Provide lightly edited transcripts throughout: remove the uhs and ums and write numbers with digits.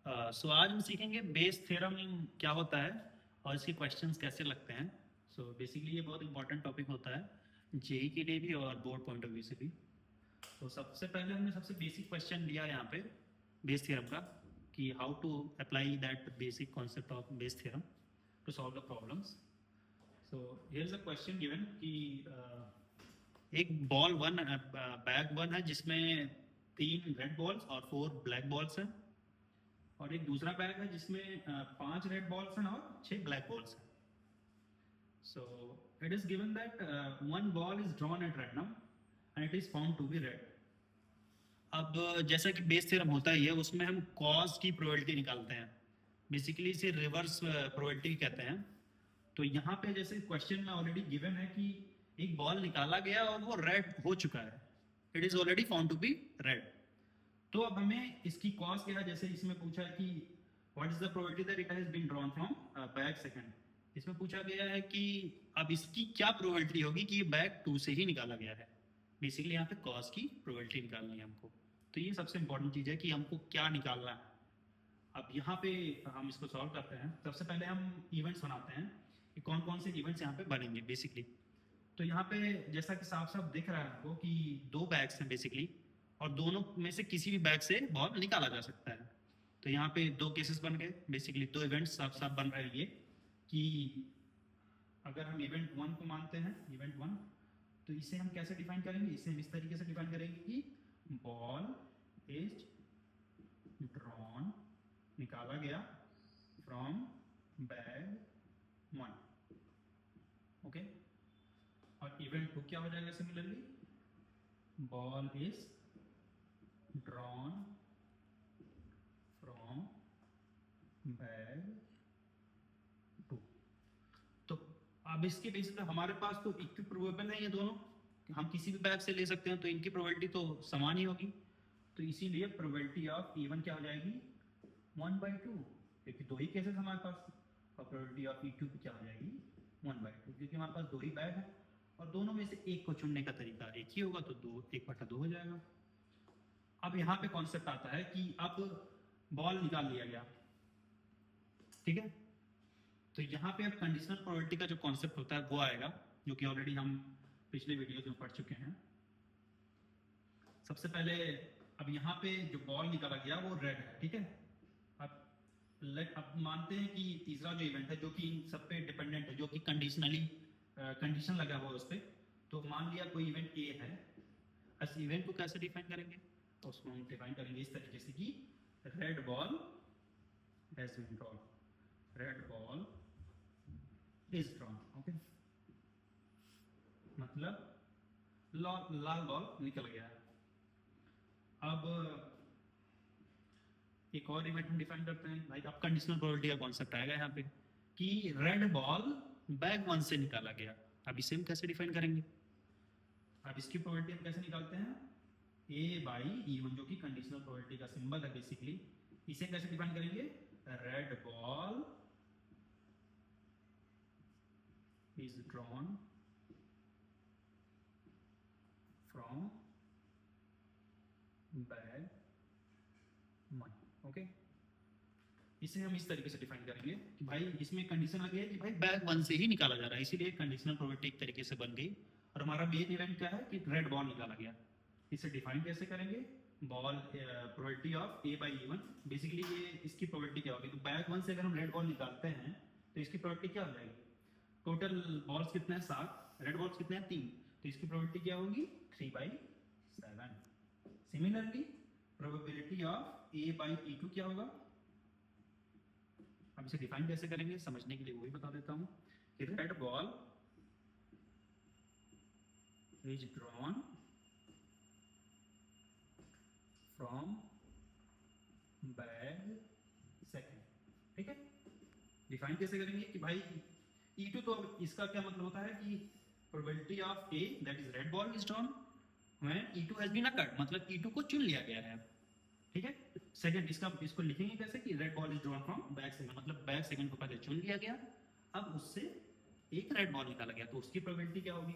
सो आज हम सीखेंगे बेस थ्योरम क्या होता है और इसके क्वेश्चंस कैसे लगते हैं। सो बेसिकली ये बहुत इंपॉर्टेंट टॉपिक होता है जेई के लिए भी और बोर्ड पॉइंट ऑफ व्यू से भी। तो सबसे पहले हमने सबसे बेसिक क्वेश्चन लिया यहाँ पे बेस थ्योरम का कि how to apply that basic concept of Bayes theorem to solve the problems. So here is a question given कि एक बॉल वन बैग वन है जिसमें 3 रेड बॉल्स और 4 ब्लैक बॉल्स हैं, और एक दूसरा बैग है जिसमें 5 रेड बॉल्स हैं और 6 ब्लैक बॉल्स हैं। So it is given that one ball is drawn at random and it is found to be red. अब जैसा कि बेस थ्योरम होता ही है उसमें हम कॉज की प्रोबेबिलिटी निकालते हैं, बेसिकली इसे रिवर्स प्रोबेबिलिटी कहते हैं। तो यहाँ पे जैसे क्वेश्चन में ऑलरेडी गिवन है कि एक बॉल निकाला गया और वो रेड हो चुका है, it is already found to be red. तो अब हमें इसकी कॉज क्या है, जैसे इसमें पूछा है कि what is the probability that it has been drawn from bag second. इसमें पूछा गया है कि अब इसकी क्या प्रोबेबिलिटी होगी कि ये बैग 2 से ही निकाला गया है। बेसिकली यहाँ पे कॉज की प्रोबेबिलिटी निकालनी है हमको। तो ये सबसे इंपॉर्टेंट चीज है कि हमको क्या निकालना है। अब यहाँ पे हम इसको सॉल्व करते हैं। सबसे पहले हम इवेंट्स बनाते हैं कि कौन कौन से इवेंट्स यहाँ पे बनेंगे बेसिकली। तो यहाँ पे जैसा कि साफ साफ दिख रहा है आपको कि 2 बैग्स हैं बेसिकली, और दोनों में से किसी भी बैग से बॉल निकाला जा सकता है। तो यहाँ पे 2 केसेस बन गए, बेसिकली 2 इवेंट्स साफ साफ बन रहे हैं ये कि अगर हम इवेंट वन को मानते हैं, इवेंट वन, तो इसे हम कैसे डिफाइन करेंगे, इसे हम इस तरीके से डिफाइन करेंगे कि बॉल इज ड्रॉन, निकाला गया, फ्रॉम बैग वन। ओके, और इवेंट टू क्या हो जाएगा similarly, ball is drawn from bag two. तो अब इसके बेसिस पे हमारे पास तो इक्विप्रोबेबल है ये दोनों, हम किसी भी बैग से ले सकते हैं, तो इनकी प्रोबेबिलिटी तो समान ही होगी। तो इसीलिए प्रोबेबिलिटी ऑफ E1 क्या हो जाएगी 1/2, क्योंकि 2 ही केसेस हमारे पास। और प्रोबेबिलिटी ऑफ E2 क्या हो जाएगी 1/2, क्योंकि हमारे पास 2 ही बैग हैं और दोनों में से एक को चुनने का तरीका एक ही होगा, तो 1/2 हो जाएगा। अब यहाँ पे कॉन्सेप्ट आता है कि अब बॉल निकाल लिया गया, ठीक है। तो यहाँ पे अब कंडीशनल प्रोबेबिलिटी का जो कॉन्सेप्ट होता है वो आएगा, जो कि ऑलरेडी हम पिछले वीडियोस में पढ़ चुके हैं। सबसे पहले अब यहाँ पे जो बॉल निकाला गया वो रेड है, ठीक है। अब मानते हैं कि तीसरा जो इवेंट है जो कि इन सब पे डिपेंडेंट है, जो कि कंडीशनली कंडीशन लगा हुआ है उस पर। तो मान लिया कोई इवेंट ए है, इस इवेंट को कैसे डिफाइन करेंगे, तो उसको हम डिफाइन करेंगे इस तरीके से कि red ball has been drawn, red ball is drawn. Okay, मतलब लाल बॉल निकल गया। अब एक और इवेंट हम डिफाइन करते हैं भाई, अब कंडीशनल प्रोबेबिलिटी का कॉन्सेप्ट आएगा यहाँ पे कि रेड बॉल बैग वन से निकाला गया। अब इसे हम कैसे डिफाइन करेंगे, अब इसकी प्रोबेबिलिटी हम कैसे निकालते हैं, A/E1 जो कि कंडीशनल प्रोबेबिलिटी का सिंबल है बेसिकली। इसे कैसे डिफाइन करेंगे, red ball is drawn from bag one. Okay, इसे हम इस तरीके से डिफाइन करेंगे कि भाई इसमें कंडीशन आ गई है कि भाई बैग वन से ही निकाला जा रहा है, इसीलिए कंडीशनल प्रोबेबिलिटी एक तरीके से बन गई। और हमारा मेन इवेंट क्या है कि रेड बॉल निकाला गया। इसे डिफाइन कैसे करेंगे, ball probability of A/E1, basically ये इसकी प्रोबेबिलिटी क्या होगी, तो बैग वन से अगर हम रेड बॉल निकालते हैं तो इसकी प्रोबेबिलिटी क्या हो जाएगी, टोटल बॉल्स कितने हैं 7, रेड बॉल्स कितने हैं 3, तो इसकी प्रोबेबिलिटी क्या होगी 3/7। सिमिलरली प्रोबेबिलिटी ऑफ A/E2 क्या होगा, हम इसे डिफाइन कैसे करेंगे समझने के लिए वही बता देता हूं कि red ball is drawn from bag second, ठीक है। डिफाइन कैसे करेंगे कि भाई E2, तो इसका क्या मतलब होता है कि probability of A that is red ball is drawn when E2 has been occurred, मतलब E2 को चुन लिया गया है, ठीक है। सेकंड इसको लिखेंगे कैसे कि red ball is drawn from back second, मतलब बैक सेकंड को पहले चुन लिया गया, अब उससे एक रेड बॉल निकाला गया, तो उसकी प्रोबेबिलिटी क्या होगी,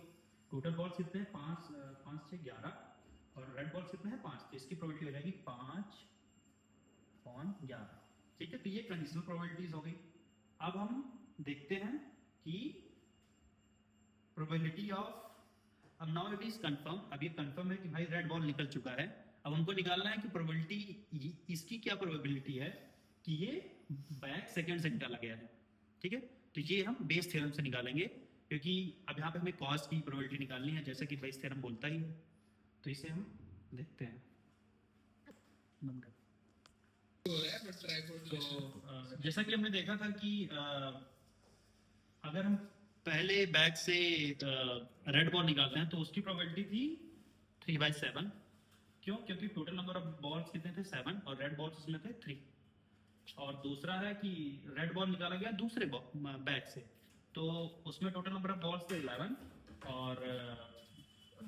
टोटल बॉल्स कितने हैं 5, 5 6 11, और रेड बॉल्स कितने हैं 5, तो इसकी प्रोबेबिलिटी हो जाएगी 5/11। ठीक है, तो ये कंडीशनल प्रोबेबिलिटीज हो गई। अब हम देखते हैं कि प्रोबेबिलिटी ऑफ, अब नाउ इट इज कंफर्म, अब ये कंफर्म है कि भाई रेड बॉल निकल चुका है। अब हमको निकालना है कि प्रोबेबिलिटी, इसकी क्या प्रोबेबिलिटी है कि ये बैक सेकंड से निकाला गया है। ठीक है, तो ये हम बेस थ्योरम से निकालेंगे, क्योंकि अब यहाँ पे हमें कॉज की प्रोबेबिलिटी निकालनी है, जैसा कि बेस थ्योरम बोलता ही है। तो इसे हम देखते हैं। तो जैसा कि हमने देखा था कि अगर हम पहले बैग से रेड बॉल निकालते हैं तो उसकी प्रोबेबिलिटी थी 3/7। क्यों? क्योंकि टोटल नंबर ऑफ बॉल्स कितने थे? 7, और रेड बॉल्स उसमें थे 3। और दूसरा है कि रेड बॉल निकाला गया दूसरे बैग से, तो उसमें टोटल नंबर ऑफ बॉल्स थे 11, और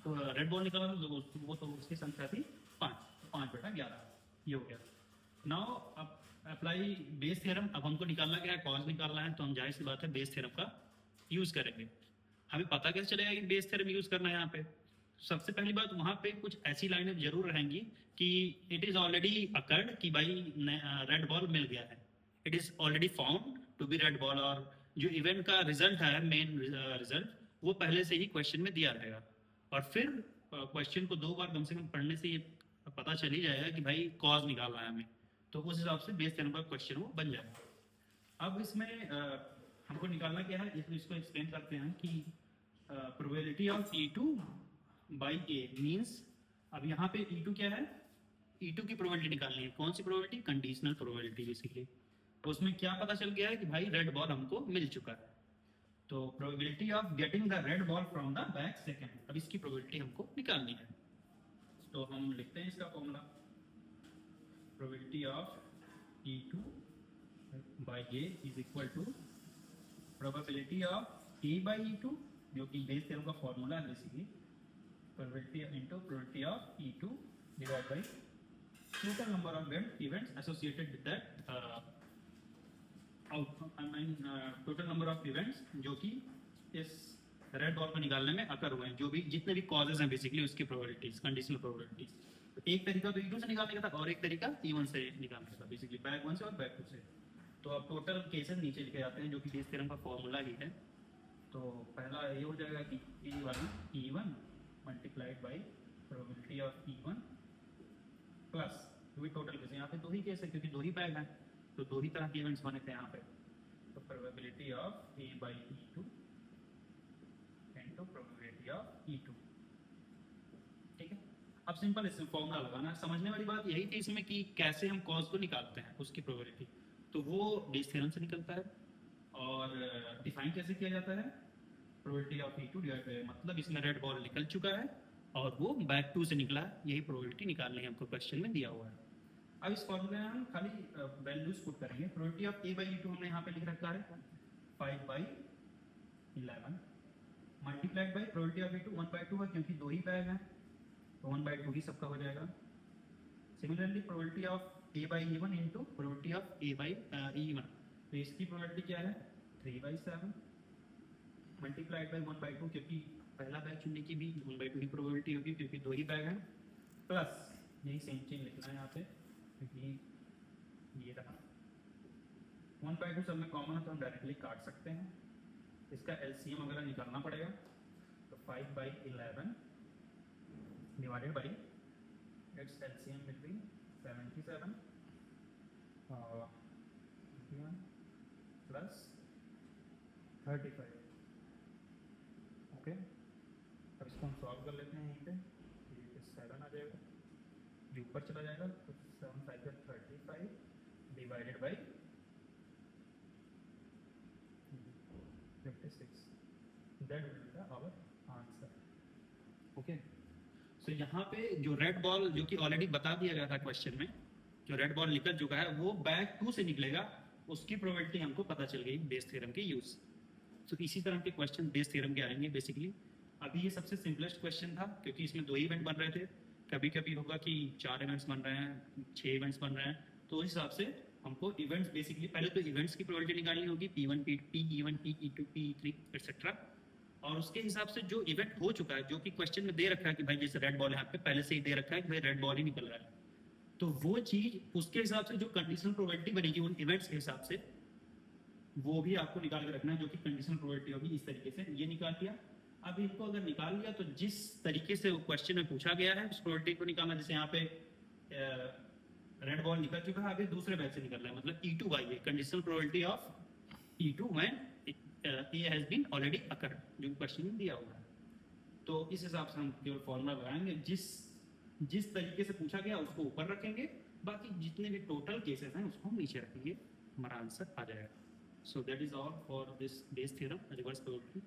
तो रेड बॉल निकाला तो वो तो उसकी संख्या थी 5/11, ये हो गया। नाउ अब अप्लाई बेस थ्योरम। अब हमको निकालना क्या है? कॉज निकालना है, तो हम जाहिर सी बात है बेस थ्योरम का यूज करेंगे। हमें पता कैसे चलेगा कि बेस थ्योरम यूज करना है यहाँ पे? सबसे पहली बात, वहां पे कुछ ऐसी लाइनें जरूर रहेंगी कि इट इज ऑलरेडी अकर्ड कि भाई रेड बॉल मिल गया है, it is already found to be red ball, और जो इवेंट का रिजल्ट है, मेन रिजल्ट, वो पहले से ही क्वेश्चन में दिया रहेगा। और फिर क्वेश्चन को 2 बार कम से कम पढ़ने से ये पता चल ही जाएगा कि भाई कॉज निकालना है हमें, तो उस हिसाब से बेस थ्योरम का क्वेश्चन वो बन जाएगा। अब इसमें हमको निकालना क्या है, इसको एक्सप्लेन करते हैं कि probability of E2 by A means, अब यहाँ पे E2 क्या है? E2 की प्रोबेबिलिटी निकालनी है। कौन सी प्रोबेबिलिटी? Conditional probability basically. तो उसमें क्या पता चल गया है कि भाई रेड बॉल हमको मिल चुका है, तो probability of getting the red ball from the back second, अब इसकी प्रोबेबिलिटी हमको निकालनी है। तो हम लिखते हैं इसका formula, probability of E2 by A is equal to probability of A by E2, जो कि बेस थ्योरम का फॉर्मूला है basically, probability into probability of E2 divided by total number of events associated with that total number of events जो कि इस red ball को निकालने में अकर हुए हैं, जो भी जितने भी कॉजेज हैं बेसिकली उसकी प्रोबेबिलिटीज, कंडीशनल प्रोबेबिलिटीज। एक तरीका तो E2 से निकालने का था और एक तरीका E1 से निकालने का था, बेसिकली बैक 1 से और बैक 2 से। तो अब टोटल केसेस नीचे लिखे जाते हैं, जो कि बेस थ्योरम का फॉर्मूला ही है। तो पहला ये हो जाएगा कि E1 multiplied by probability of E1 plus जो भी टोटल केस, यहाँ पे 2 ही केस है क्योंकि 2 ही बैग हैं, तो 2 ही तरह के इवेंट्स बने थे यहाँ पे। तो probability of A by E2 into probability of E2। ठीक है, अब सिंपल इसमें फॉर्मूला लगाना है। समझने वाली बात यही थी इसमें कि कैसे हम कॉज को निकालते हैं, उसकी प्रोबेबिलिटी, तो वो बेस थ्योरम से निकलता है। और डिफाइन कैसे किया जाता है? Probability of E2 divide by, मतलब इसमें रेड बॉल निकल चुका है और वो बैक 2 से निकला है, यही प्रोबेबिलिटी निकालनी है हमको, क्वेश्चन में दिया हुआ है। अब इस फॉर्मूले में हम खाली वैल्यूज पुट करेंगे। Probability of A by E2 हमने यहाँ पे लिख रखा है 5/11 multiplied by probability of E2 1/2 है, क्योंकि 2 ही बैग हैं तो 1/2 ही सबका हो जाएगा। Similarly probability of A by E1 into probability of A by E1, तो इसकी प्रोबेबिलिटी क्या है? 3/7 मल्टीप्लाइड बाई 1/2, क्योंकि पहला बैग चुनने की भी 1/2 की प्रोबेबिलिटी होगी क्योंकि 2 ही बैग हैं, प्लस यही सेम चीज लिखना है यहाँ पे क्योंकि ये रहा 1/2 सब में कॉमन है तो हम डायरेक्टली काट सकते हैं। इसका LCM वगैरह निकालना पड़ेगा, तो 5/11 divided by its LCM will be 77 plus 35। Okay, अब इसको हम सॉल्व कर लेते हैं यहीं पे, तो 7 आ जाएगा, जो ऊपर चला जाएगा तो 7 5 35 divided by 56, that will be our answer. Okay, so यहाँ पे जो रेड बॉल, जो कि ऑलरेडी बता दिया गया था क्वेश्चन में, जो रेड बॉल निकल चुका है वो बैक 2 से निकलेगा, उसकी प्रोबेबिलिटी हमको पता चल गई बेस थ्योरम के यूज। तो इसी तरह के क्वेश्चन बेस थ्योरम के आएंगे बेसिकली। अभी ये सबसे सिंपलेस्ट क्वेश्चन था क्योंकि इसमें 2 ही इवेंट बन रहे थे। कभी कभी होगा कि 4 इवेंट्स बन रहे हैं, 6 इवेंट्स बन रहे हैं, तो उस हिसाब से हमको इवेंट्स बेसिकली पहले तो इवेंट्स की प्रोबेबिलिटी निकालनी होगी, P1 P1 P2 P3 etcetera, और उसके हिसाब से जो इवेंट हो चुका है, जो कि क्वेश्चन में दे रखा है कि भाई जैसे रेड बॉल यहाँ पे पहले से ही दे रखा है कि भाई रेड बॉल ही निकल रहा है, तो वो चीज उसके हिसाब से जो कंडीशनल प्रोबेबिलिटी बनेगी उन इवेंट्स के हिसाब से, वो भी आपको निकाल के रखना है, जो कि कंडीशनल प्रोबेबिलिटी होगी इस तरीके से। ये निकाल लिया। अब इनको अगर निकाल लिया तो जिस तरीके से क्वेश्चन में पूछा गया है उस प्रोबेबिलिटी को निकालना। जैसे यहाँ पे रेड बॉल निकल चुका है, अभी दूसरे बैच से निकल रहा है, मतलब E2 by A, conditional probability of E2 when A has been already occur, जो क्वेश्चन में दिया हुआ है। तो इस हिसाब से हम केवल फॉर्मूला लगाएंगे, जिस तरीके से पूछा गया उसको ऊपर रखेंगे, बाकी जितने भी टोटल केसेस हैं उसको नीचे रखेंगे, हमारा आंसर आ जाएगा। So that is all for this Bayes theorem, reverse probability.